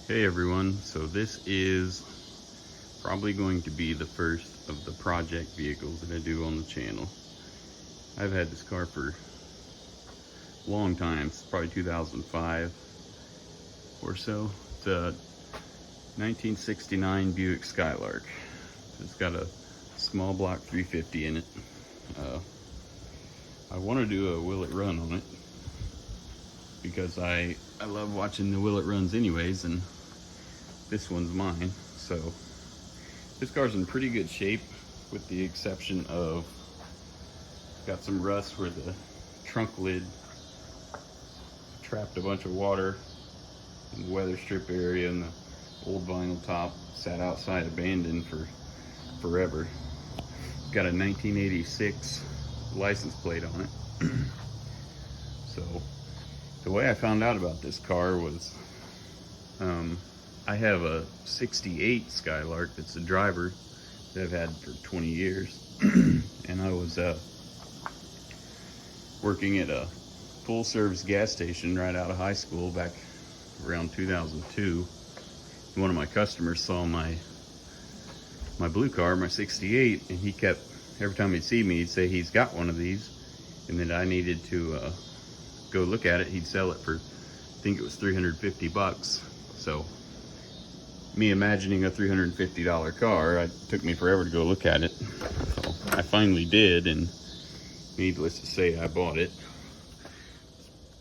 Hey everyone, so this is probably going to be the first of the project vehicles that I do on the channel. I've had this car for a long time, it's probably 2005 or so. It's a 1969 Buick Skylark. It's got a small block 350 in it. I want to do a will it run on it because I love watching the will it runs anyways, and this one's mine. So this car's in pretty good shape with the exception of got some rust where the trunk lid trapped a bunch of water in the weather strip area, and the old vinyl top sat outside abandoned for forever. Got a 1986 license plate on it. So the way I found out about this car was I have a 68 Skylark that's a driver that I've had for 20 years. And I was working at a full service gas station right out of high school back around 2002. One of my customers saw my blue car, my 68, and he kept, every time he'd see me, he'd say he's got one of these and that I needed to go look at it. He'd sell it for, I think it was 350 bucks. So me imagining a $350 car, it took me forever to go look at it. So I finally did, and needless to say, I bought it.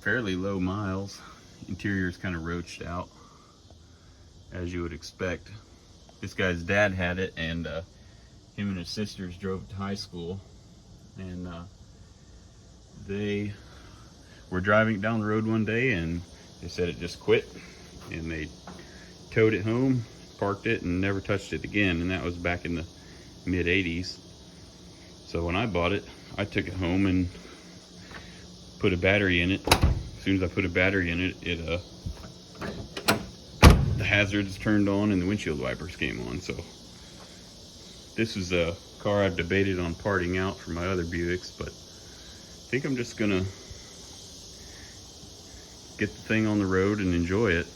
Fairly low miles. Interior's kind of roached out, as you would expect. This guy's dad had it, and him and his sisters drove it to high school, and they were driving down the road one day and they said it just quit, and they towed it home, parked it, and never touched it again. And that was back in the mid 80s. So when I bought it, I took it home and put a battery in it. As soon as I put a battery in it, the hazards turned on and the windshield wipers came on. So this is a car I've debated on parting out for my other Buicks, but I think I'm just gonna get the thing on the road and enjoy it.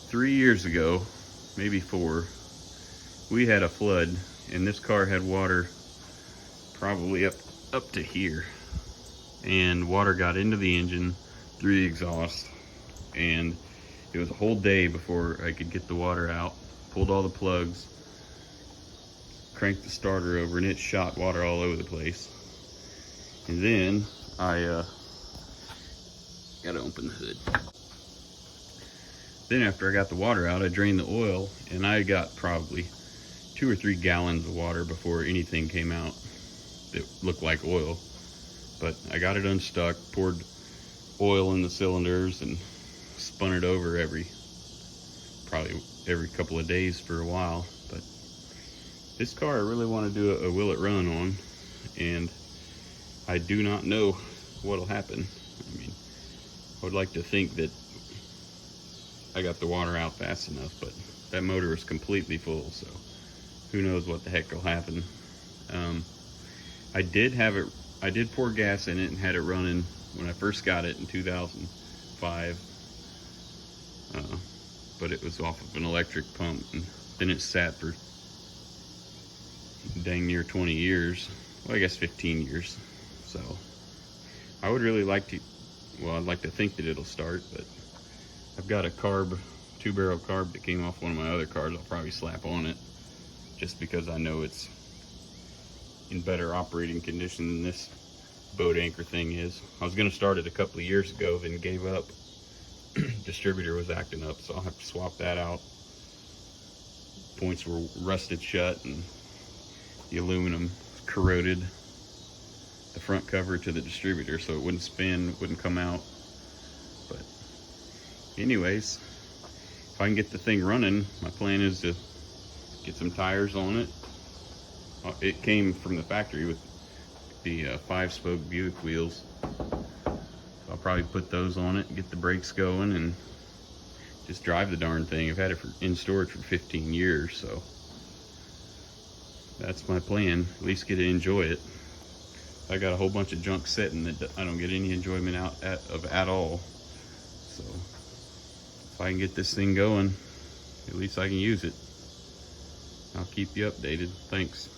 3 years ago, maybe 4, we had a flood, and this car had water probably up to here, and water got into the engine through the exhaust, and it was a whole day before I could get the water out. Pulled all the plugs, cranked the starter over, and it shot water all over the place. And then I gotta open the hood. Then after I got the water out, I drained the oil, and I got probably 2 or 3 gallons of water before anything came out that looked like oil. But I got it unstuck, poured oil in the cylinders, and spun it over probably every couple of days for a while. But this car I really want to do a will it run on, and I do not know what'll happen. I mean, I would like to think that I got the water out fast enough, but that motor is completely full, so who knows what the heck will happen. I did pour gas in it and had it running when I first got it in 2005, but it was off of an electric pump, and then it sat for dang near 20 years. Well, I guess 15 years. So I would really like to, well, I'd like to think that it'll start, but I've got a 2-barrel carb that came off one of my other cars. I'll probably slap on it just because I know it's in better operating condition than this boat anchor thing is. I was going to start it a couple of years ago, then gave up. Distributor was acting up, so I'll have to swap that out. Points were rusted shut, and the aluminum corroded the front cover to the distributor, so it wouldn't spin, wouldn't come out. But anyways, if I can get the thing running, my plan is to get some tires on it. It came from the factory with the 5-spoke Buick wheels, so I'll probably put those on it and get the brakes going and just drive the darn thing. I've had it in storage for 15 years, so that's my plan. At least get to enjoy it. I got a whole bunch of junk sitting that I don't get any enjoyment out of at all. So if I can get this thing going, at least I can use it. I'll keep you updated. Thanks.